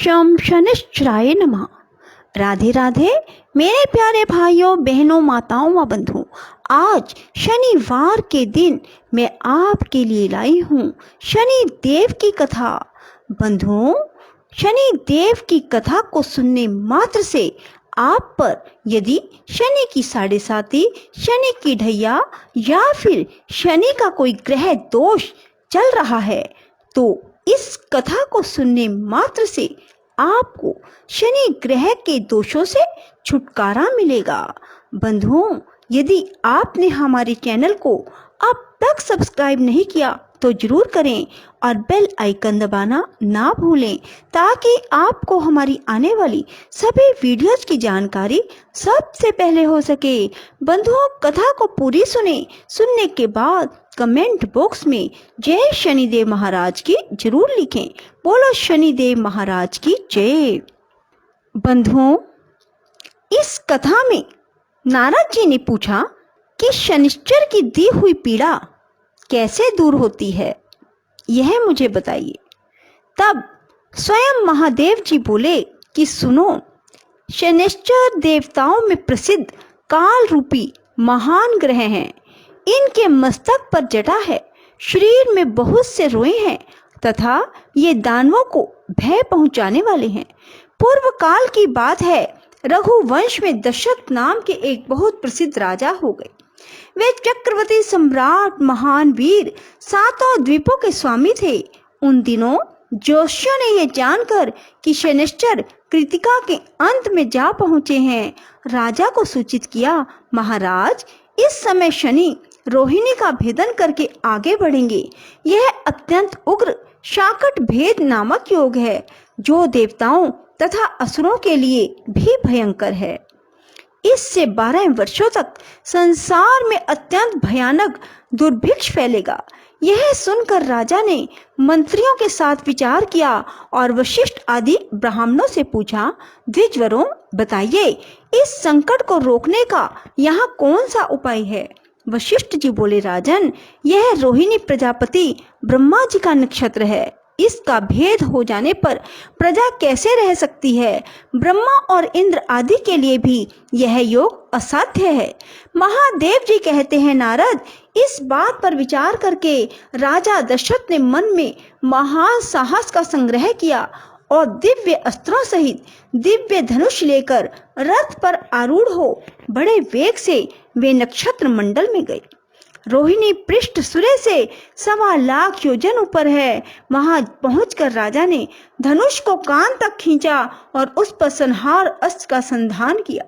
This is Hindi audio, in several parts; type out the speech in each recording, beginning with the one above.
शम शनिश्चराय नमः। राधे राधे मेरे प्यारे भाइयों बहनों माताओं व बंधुओं, आज शनिवार के दिन मैं आपके लिए लाई हूँ शनि देव की कथा। बंधुओं, शनि देव की कथा को सुनने मात्र से आप पर यदि शनि की साढ़े साती, शनि की ढैया या फिर शनि का कोई ग्रह दोष चल रहा है तो इस कथा को सुनने मात्र से आपको शनि ग्रह के दोषों से छुटकारा मिलेगा। बंधुओं, यदि आपने हमारे चैनल को अब तक सब्सक्राइब नहीं किया तो जरूर करें और बेल आइकन दबाना ना भूलें ताकि आपको हमारी आने वाली सभी वीडियोस की जानकारी सबसे पहले हो सके। बंधुओं, कथा को पूरी सुनने के बाद कमेंट बॉक्स में जय शनिदेव महाराज की जरूर लिखें। बोलो शनिदेव महाराज की जय। बंधुओं, इस कथा में नारद जी ने पूछा कि शनिश्चर की दी हुई पीड़ा कैसे दूर होती है, यह मुझे बताइए। तब स्वयं महादेव जी बोले कि सुनो, शनिश्चर देवताओं में प्रसिद्ध काल रूपी महान ग्रह हैं। इनके मस्तक पर जटा है, शरीर में बहुत से रोए हैं तथा ये दानवों को भय पहुंचाने वाले हैं। पूर्व काल की बात है, रघुवंश में दशरथ नाम के एक बहुत प्रसिद्ध राजा हो गए। वे चक्रवर्ती सम्राट महान वीर सातों द्वीपों के स्वामी थे। उन दिनों जोशियों ने यह जानकर कि शनिश्चर कृतिका के अंत में जा पहुंचे हैं, राजा को सूचित किया, महाराज इस समय शनि रोहिणी का भेदन करके आगे बढ़ेंगे। यह अत्यंत उग्र शाकट भेद नामक योग है जो देवताओं तथा असुरों के लिए भी भयंकर है। इससे 12 वर्षों तक संसार में अत्यंत भयानक दुर्भिक्ष फैलेगा। यह सुनकर राजा ने मंत्रियों के साथ विचार किया और वशिष्ठ आदि ब्राह्मणों से पूछा, द्विजवरों बताइए, इस संकट को रोकने का यहाँ कौन सा उपाय है? वशिष्ठ जी बोले, राजन यह रोहिणी प्रजापति ब्रह्मा जी का नक्षत्र है। इसका भेद हो जाने पर प्रजा कैसे रह सकती है? ब्रह्मा और इंद्र आदि के लिए भी यह योग असाध्य है। महादेव जी कहते हैं, नारद इस बात पर विचार करके राजा दशरथ ने मन में महान साहस का संग्रह किया और दिव्य अस्त्रों सहित दिव्य धनुष लेकर रथ पर आरूढ़ हो बड़े वेग से वे नक्षत्र मंडल में गए। रोहिणी पृष्ठ सूर्य से 1.25 लाख योजन ऊपर है। वहां पहुंचकर राजा ने धनुष को कान तक खींचा और उस पर संहार अस्त्र का संधान किया।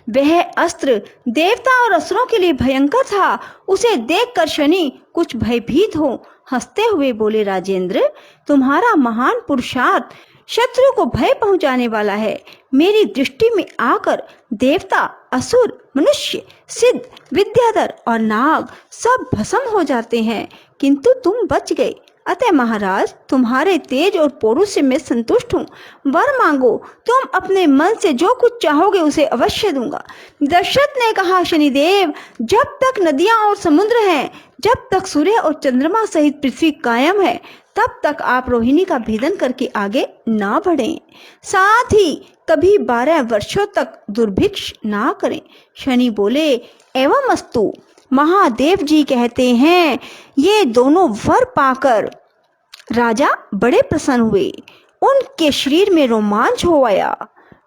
वह अस्त्र देवता और असुरों के लिए भयंकर था। उसे देखकर शनि कुछ भयभीत हो हंसते हुए बोले, राजेंद्र तुम्हारा महान पुरुषार्थ शत्रु को भय पहुंचाने वाला है। मेरी दृष्टि में आकर देवता, असुर, मनुष्य, सिद्ध, विद्याधर और नाग सब भस्म हो जाते हैं, किंतु तुम बच गए। अतः महाराज तुम्हारे तेज और पौरुष से मैं संतुष्ट हूँ। वर मांगो, तुम अपने मन से जो कुछ चाहोगे उसे अवश्य दूंगा। दशरथ ने कहा, शनिदेव जब तक नदियां और समुद्र हैं, जब तक सूर्य और चंद्रमा सहित पृथ्वी कायम है, तब तक आप रोहिणी का भेदन करके आगे ना बढ़ें। साथ ही कभी 12 वर्षों तक दुर्भिक्ष ना करें। शनि बोले, एवं अस्तु। महादेव जी कहते हैं, ये दोनों वर पाकर राजा बड़े प्रसन्न हुए। उनके शरीर में रोमांच हो आया।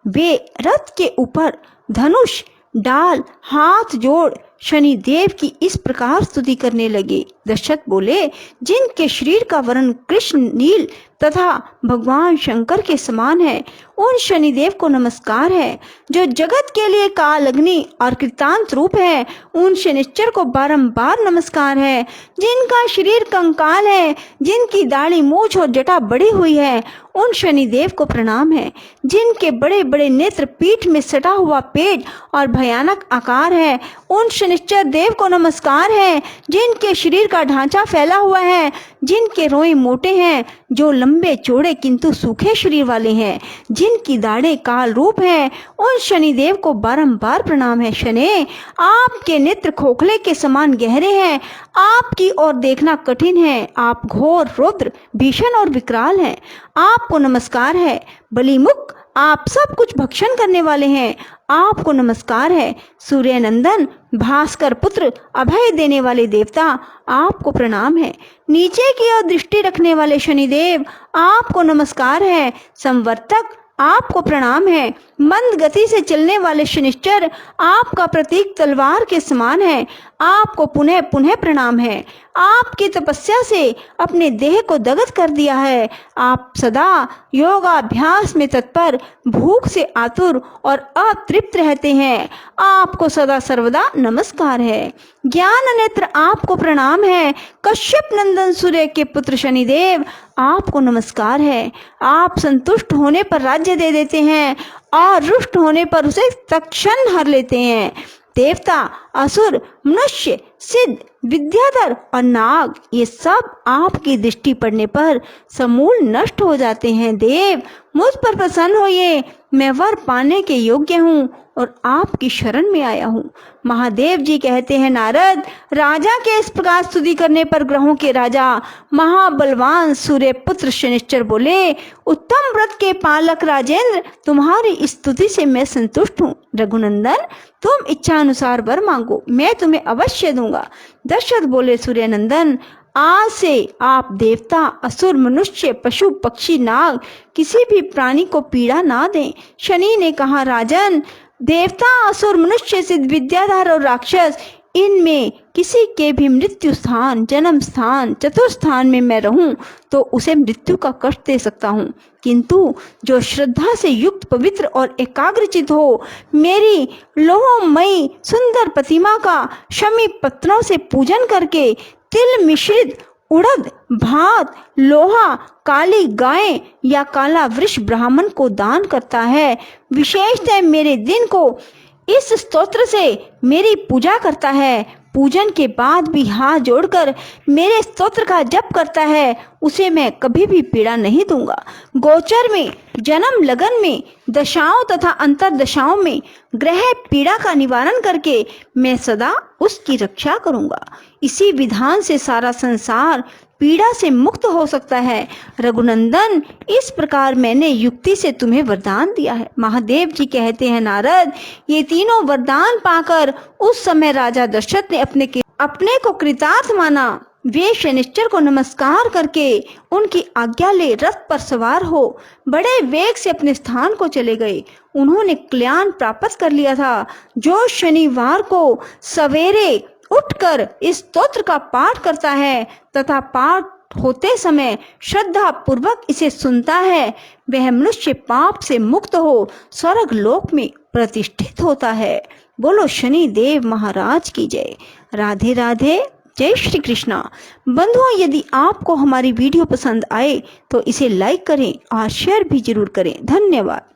वे रथ के ऊपर धनुष डाल हाथ जोड़ शनिदेव की इस प्रकार स्तुति करने लगे। दशरथ बोले, जिनके शरीर का वर्ण कृष्ण नील तथा भगवान शंकर के समान है, उन शनिदेव को नमस्कार है। जो जगत के लिए काल अग्नि और कृतांत रूप है, उन शनिश्चर को बारंबार नमस्कार है। जिनका शरीर कंकाल है, जिनकी दाढ़ी मूछ और जटा बड़ी हुई है, उन शनिदेव को प्रणाम है। जिनके बड़े बड़े नेत्र, पीठ में सटा हुआ पेट और भयानक आकार है, उन शनिश्चर देव को नमस्कार है, जिनके शरीर का ढांचा फैला हुआ है, जिनके रोए मोटे हैं, जो लंबे चौड़े किंतु सूखे शरीर वाले हैं, जिनकी दाढ़ें काल रूप हैं, उन शनिदेव को बारंबार प्रणाम है। शनि, आपके नेत्र खोखले के समान गहरे हैं, आपकी ओर देखना कठिन है, आप घोर, रुद्र, भीषण और विकराल हैं। आपको नमस्कार है। बलिमुख, आप सब कुछ भक्षण करने वाले हैं, आपको नमस्कार है। सूर्य नंदन, भास्कर पुत्र, अभय देने वाले देवता, आपको प्रणाम है। नीचे की ओर दृष्टि रखने वाले शनिदेव, आपको नमस्कार है। संवर्तक, आपको प्रणाम है। मंद गति से चलने वाले शनिश्चर, आपका प्रतीक तलवार के समान है, आपको पुनः पुनः प्रणाम है। आपकी तपस्या से अपने देह को दग्ध कर दिया है। आप सदा योगाभ्यास में तत्पर, भूख से आतुर और अतृप्त रहते हैं, आपको सदा सर्वदा नमस्कार है। ज्ञान नेत्र, आपको प्रणाम है। कश्यप नंदन सूर्य के पुत्र शनिदेव, आपको नमस्कार है। आप संतुष्ट होने पर राज्य दे देते हैं और रुष्ट होने पर उसे तत्क्षण हर लेते हैं। देवता, असुर, मनुष्य, सिद्ध, विद्याधर और नाग, ये सब आपकी दृष्टि पड़ने पर समूल नष्ट हो जाते हैं। देव, मुझ पर प्रसन्न होइए, मैं वर पाने के योग्य हूँ और आपकी शरण में आया हूँ। महादेव जी कहते हैं, नारद, राजा के इस प्रकार स्तुति करने पर ग्रहों के राजा महाबलवान सूर्य पुत्र शनिश्चर बोले, उत्तम व्रत के पालक राजेंद्र, तुम्हारी स्तुति से मैं संतुष्ट हूँ। रघुनंदन, तुम इच्छा अनुसार वर मांगो, मैं तुम्हें अवश्य दूंगा। दशरथ बोले, सूर्यनंदन, आज से आप देवता, असुर, मनुष्य, पशु, पक्षी, नाग, किसी भी प्राणी को पीड़ा ना दें। शनि ने कहा, राजन, देवता, असुर, मनुष्य, सिद्ध, विद्याधर और राक्षस, इनमें किसी के भी मृत्यु स्थान, जन्म स्थान, चतुर्स्थान में मैं रहूं तो उसे मृत्यु का कष्ट दे सकता हूं, किंतु जो श्रद्धा से युक्त, पवित्र और एकाग्रचित हो, मेरी लोहमयी सुंदर प्रतिमा का शमी पत्रों से पूजन करके तिल मिश्रित उड़द, भात, लोहा, काली गाय या काला वृष ब्राह्मण को दान करता है, विशेषतः मेरे दिन को इस स्तोत्र से मेरी पूजा करता है, पूजन के बाद भी हाथ जोड़कर मेरे स्तोत्र का जप करता है, उसे मैं कभी भी पीड़ा नहीं दूंगा। गोचर में, जन्म लगन में, दशाओं तथा अंतर दशाओं में ग्रह पीड़ा का निवारण करके मैं सदा उसकी रक्षा करूंगा। इसी विधान से सारा संसार पीड़ा से मुक्त हो सकता है। रघुनंदन, इस प्रकार मैंने युक्ति से तुम्हें वरदान दिया है। महादेव जी कहते हैं, नारद, ये तीनों वरदान पाकर उस समय राजा दशरथ ने अपने को कृतार्थ माना। वे शनिश्चर को नमस्कार करके उनकी आज्ञा ले रथ पर सवार हो बड़े वेग से अपने स्थान को चले गए। उन्होंने कल्याण प्राप्त कर लिया था। जो शनिवार को सवेरे उठकर इस स्तोत्र का पाठ करता है तथा पाठ होते समय श्रद्धा पूर्वक इसे सुनता है, वह मनुष्य पाप से मुक्त हो स्वर्ग लोक में प्रतिष्ठित होता है। बोलो शनि देव महाराज की जय। राधे राधे, जय श्री कृष्णा। बंधुओं, यदि आपको हमारी वीडियो पसंद आए तो इसे लाइक करें और शेयर भी जरूर करें। धन्यवाद।